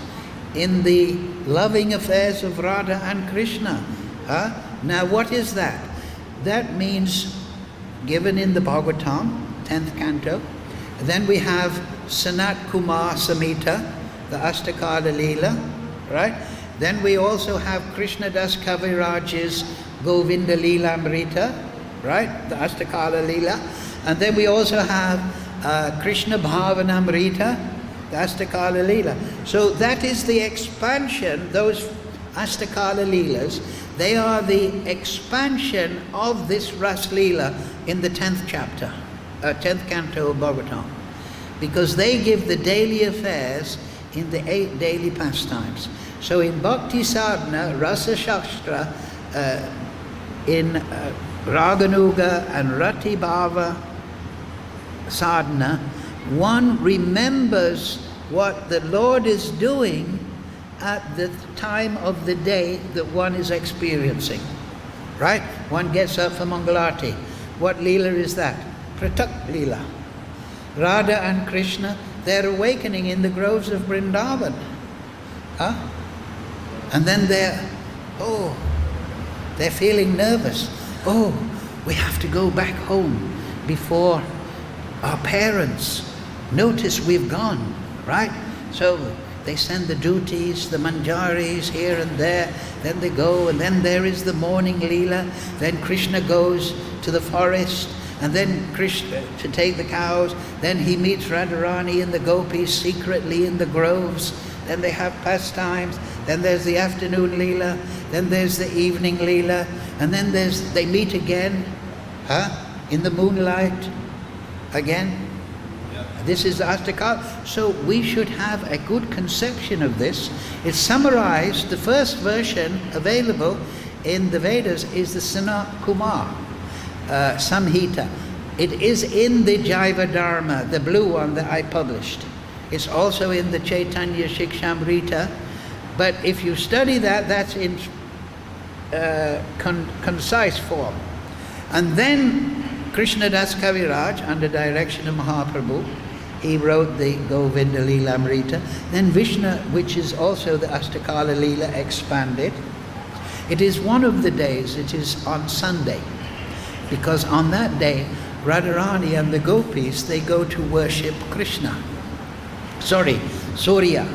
in the loving affairs of Radha and Krishna. Now what is that? That means, given in the Bhagavatam, 10th canto, then we have Sanat Kumar Samhita, the Astakala Leela, right? Then we also have Krishna Das Kaviraj's Govinda Leela Amrita, right? The Astakala Leela. And then we also have Krishna Bhavanamrita, the Astakala Leela. So that is the expansion, those Astakala Leelas, they are the expansion of this Ras Leela in the 10th chapter, 10th canto of Bhagavatam. Because they give the daily affairs in the 8 daily pastimes. So in Bhakti Sadhana, Rasa Shastra, in Raganuga and Rati Bhava Sadhana, one remembers what the Lord is doing at the time of the day that one is experiencing. Right? One gets up for Mangalarti. What Leela is that? Pratak Leela. Radha and Krishna, they're awakening in the groves of Vrindavan. And then they're feeling nervous. Oh, we have to go back home before our parents notice we've gone, right? So they send the duties, the manjaris here and there, then they go, and then there is the morning Leela, then Krishna goes to the forest, and then Krishna to take the cows, then he meets Radharani and the gopis secretly in the groves, then they have pastimes, then there's the afternoon Leela, then there's the evening Leela, and then they meet again, in the moonlight, again. This is the Astakal. So we should have a good conception of this. It's summarized, the first version available in the Vedas is the Sanat Kumar Samhita. It is in the Jaiva Dharma, the blue one that I published. It's also in the Chaitanya Shikshamrita. But if you study that, that's in concise form. And then Krishna Das Kaviraj, under direction of Mahaprabhu, he wrote the Govinda Leela Amrita. Then Vishnu, which is also the Astakala Leela, expanded. It is one of the days, it is on Sunday, because on that day, Radharani and the gopis, they go to worship Krishna. Surya.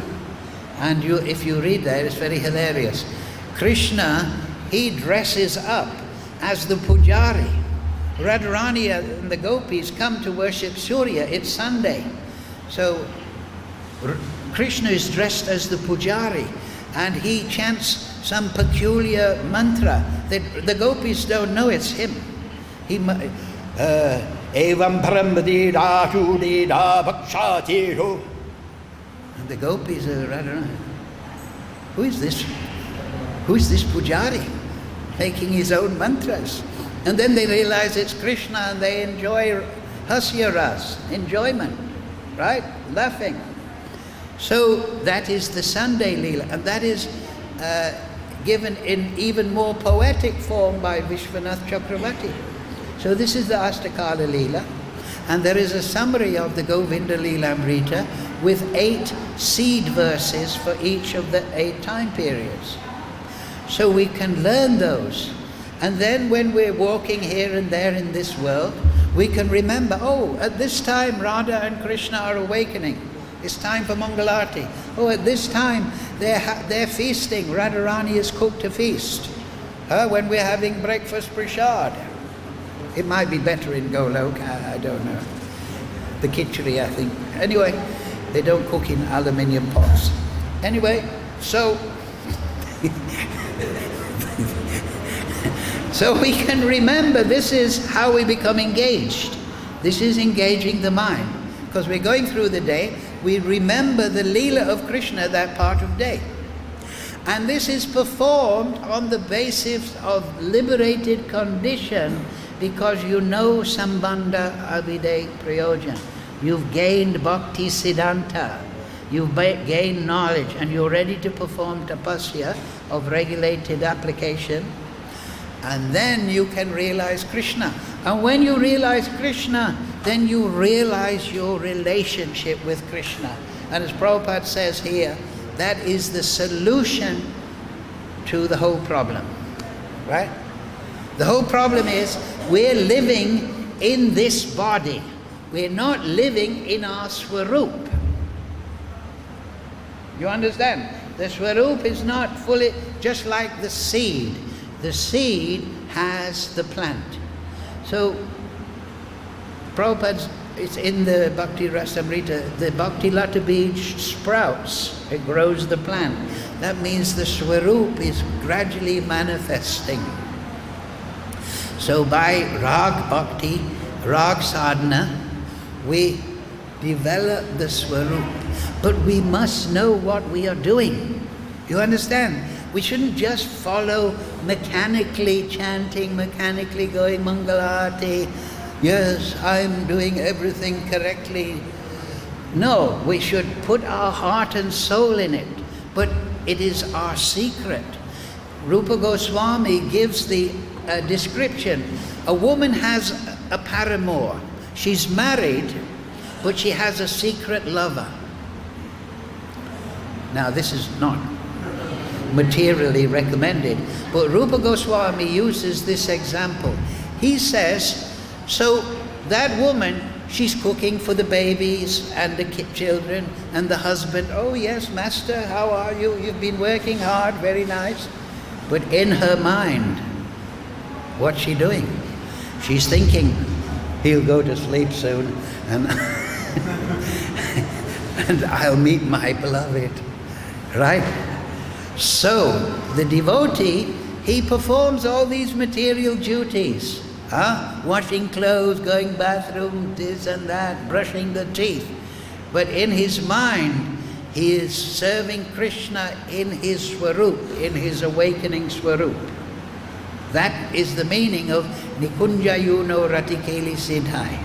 And if you read that, it's very hilarious. Krishna, he dresses up as the pujari. Radharani and the gopis come to worship Surya. It's Sunday. So Krishna is dressed as the pujari and he chants some peculiar mantra that the gopis don't know it's him. Evam parampadida chudida bhakshatiru. And the gopis are Radharani. Who is this? Who is this pujari making his own mantras? And then they realize it's Krishna and they enjoy hasya ras, enjoyment, right? Laughing. So that is the Sunday Leela, and that is given in even more poetic form by Vishwanath Chakravarti. So this is the Astakala Leela, and there is a summary of the Govinda Leela Amrita with 8 seed verses for each of the 8 time periods. So we can learn those. And then when we're walking here and there in this world, we can remember, oh, at this time Radha and Krishna are awakening. It's time for Mangalarti. Oh, at this time they're feasting. Radharani is cooked a feast. When we're having breakfast prasad. It might be better in Golok, I don't know. The khichdi, I think. Anyway, they don't cook in aluminium pots. Anyway, so so we can remember this is how we become engaged. This is engaging the mind. Because we're going through the day, we remember the Leela of Krishna that part of day. And this is performed on the basis of liberated condition Because you know Sambandha Abhide Prayojan. You've gained Bhakti Siddhanta. You've gained knowledge and you're ready to perform tapasya of regulated application. And then you can realize Krishna. And when you realize Krishna, then you realize your relationship with Krishna. And as Prabhupada says here, that is the solution to the whole problem. Right? The whole problem is we're living in this body. We're not living in our Swarup. You understand? The Swarup is not fully, just like the seed. The seed has the plant. So, Prabhupada, it's in the Bhakti Rasamrita, the Bhakti Lata Bij sprouts, it grows the plant. That means the Swarup is gradually manifesting. So by Rag Bhakti, Rag Sadhana, we develop the Swarup. But we must know what we are doing. You understand? We shouldn't just follow mechanically chanting, mechanically going Mangalarti. Yes, I'm doing everything correctly. No, we should put our heart and soul in it. But it is our secret. Rupa Goswami gives the description. A woman has a paramour. She's married, but she has a secret lover. Now this is not materially recommended, but Rupa Goswami uses this example. He says, so that woman, she's cooking for the babies and the children and the husband. Oh yes, master, how are you? You've been working hard, very nice. But in her mind, what's she doing? She's thinking, he'll go to sleep soon and, and I'll meet my beloved. Right? So, the devotee, he performs all these material duties. Washing clothes, going bathroom, this and that, brushing the teeth. But in his mind, he is serving Krishna in his Swarup, in his awakening Swarup. That is the meaning of Nikunjayuno Ratikeli Siddhai.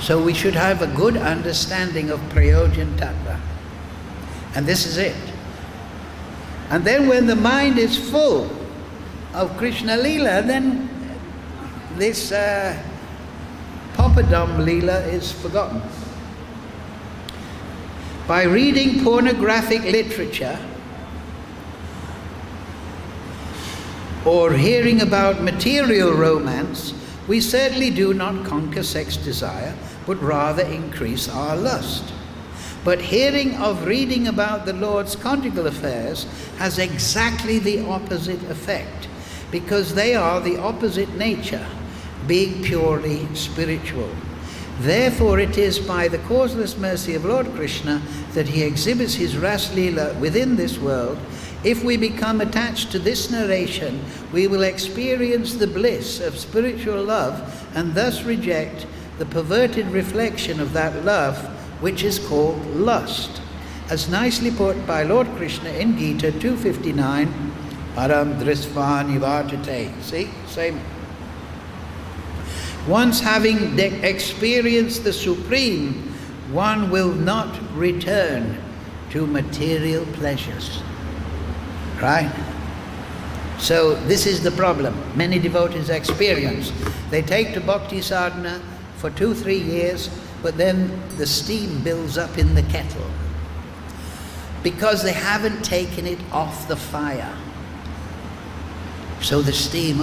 So we should have a good understanding of Prayojan Tattva. And this is it. And then when the mind is full of Krishna Leela, then this Papadam Leela is forgotten. By reading pornographic literature or hearing about material romance, we certainly do not conquer sex desire, but rather increase our lust. But hearing of reading about the Lord's conjugal affairs has exactly the opposite effect, because they are the opposite nature, being purely spiritual. Therefore it is by the causeless mercy of Lord Krishna that he exhibits his Ras Leela within this world. If we become attached to this narration, we will experience the bliss of spiritual love and thus reject the perverted reflection of that love, which is called lust. As nicely put by Lord Krishna in Gita 259, Param Drisva Nivartate. See? Same. Once having experienced the Supreme, one will not return to material pleasures. Right? So this is the problem many devotees experience. They take to bhakti sadhana for 2-3 years, but then the steam builds up in the kettle because they haven't taken it off the fire. So the steam,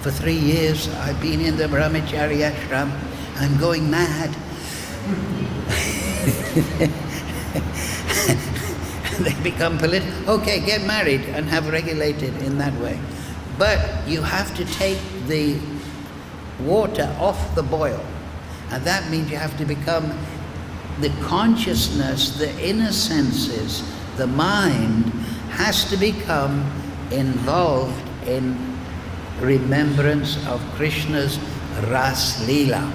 for 3 years I've been in the brahmacharya ashram, I'm going mad. They become political. Okay, get married and have regulated in that way. But you have to take the water off the boil. And that means you have to become the consciousness, the inner senses, the mind has to become involved in remembrance of Krishna's Ras Leela.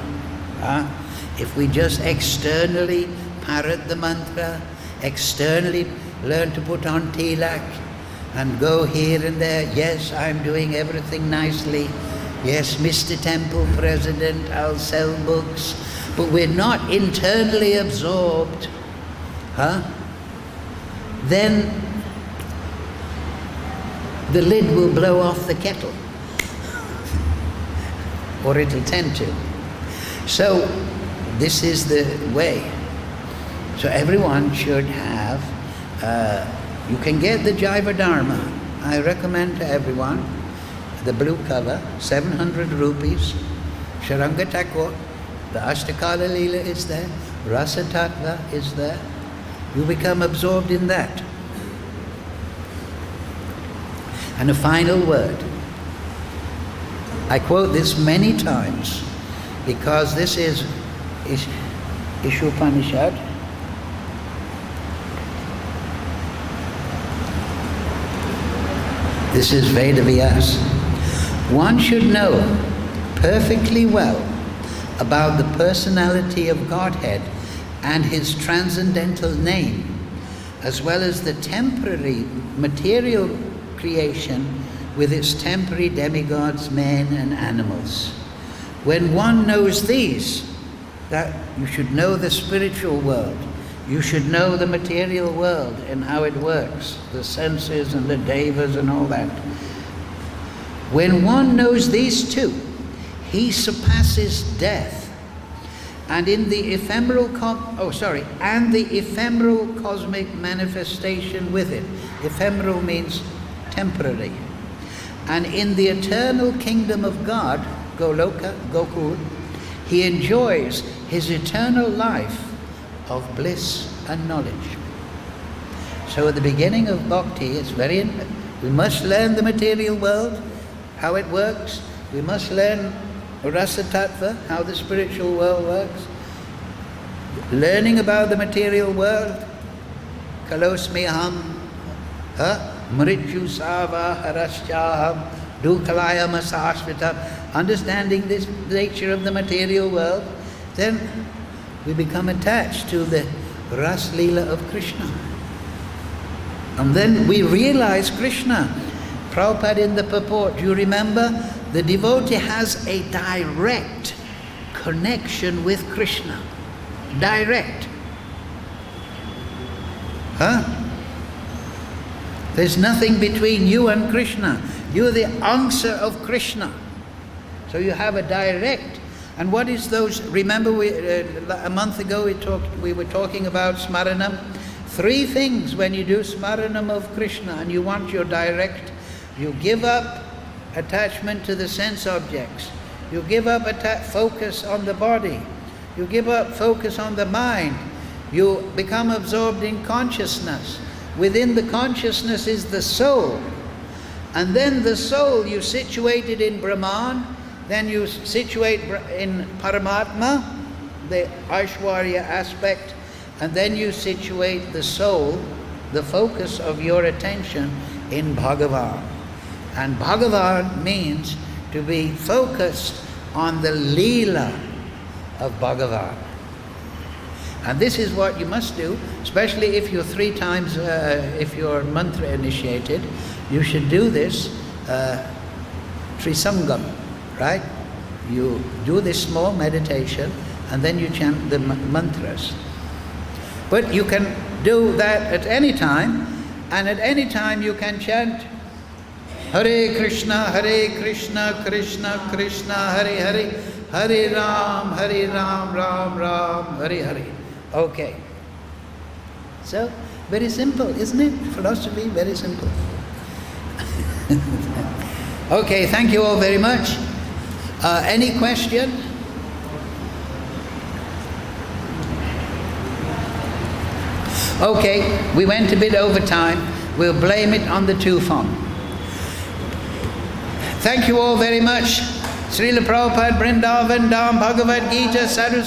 If we just externally parrot the mantra, externally learn to put on tilak, and go here and there. Yes, I'm doing everything nicely. Yes, Mr. Temple President, I'll sell books. But we're not internally absorbed. Then the lid will blow off the kettle. Or it'll tend to. So this is the way. So everyone should have, you can get the Jaiva Dharma. I recommend to everyone, the blue cover, 700 rupees, Sharanga Thakur, the Ashtakala Leela is there, Rasa Tattva is there. You become absorbed in that. And a final word. I quote this many times because this is Ishopanishad. This is Vedavyas. One should know perfectly well about the personality of Godhead and His transcendental name, as well as the temporary material creation with its temporary demigods, men and animals. When one knows these, that you should know the spiritual world, you should know the material world and how it works, the senses and the devas and all that. When one knows these two, he surpasses death, and in the ephemeral cosmic manifestation with it. Ephemeral means temporary. And in the eternal kingdom of God, Goloka, Gokul, he enjoys his eternal life of bliss and knowledge. So at the beginning of bhakti, it's we must learn the material world, how it works. We must learn Rasa Tattva, how the spiritual world works. Learning about the material world, Kalosmiham, Mrityu Sava Haraschaham, Dukalayam Asashvitam, understanding this nature of the material world, then we become attached to the Ras Leela of Krishna. And then we realize Krishna. Prabhupada in the purport, do you remember? The devotee has a direct connection with Krishna. Direct. There's nothing between you and Krishna. You're the answer of Krishna. So you have a direct. And what is those? Remember, a month ago we were talking about Smaranam. 3 things when you do Smaranam of Krishna and you want your direct. You give up attachment to the sense objects. You give up focus on the body. You give up focus on the mind. You become absorbed in consciousness. Within the consciousness is the soul. And then the soul, you situate it in Brahman, then you situate in Paramatma, the Aishwarya aspect, and then you situate the soul, the focus of your attention, in Bhagavan. And Bhagavan means to be focused on the Leela of Bhagavan. And this is what you must do, especially if you're 3 times, if you're mantra initiated, you should do this Trisangam, right? You do this small meditation and then you chant the mantras. But you can do that at any time, and at any time you can chant Hare Krishna, Krishna Krishna, Hare Hare, Hare Ram, Ram Ram, Hare Hare. Okay. So, very simple, isn't it? Philosophy, very simple. Okay, thank you all very much. Any question? Okay, we went a bit over time. We'll blame it on the Tufan. Thank you all very much. Srila Prabhupada, Vrindavan, Dham, Bhagavad Gita, Sadhu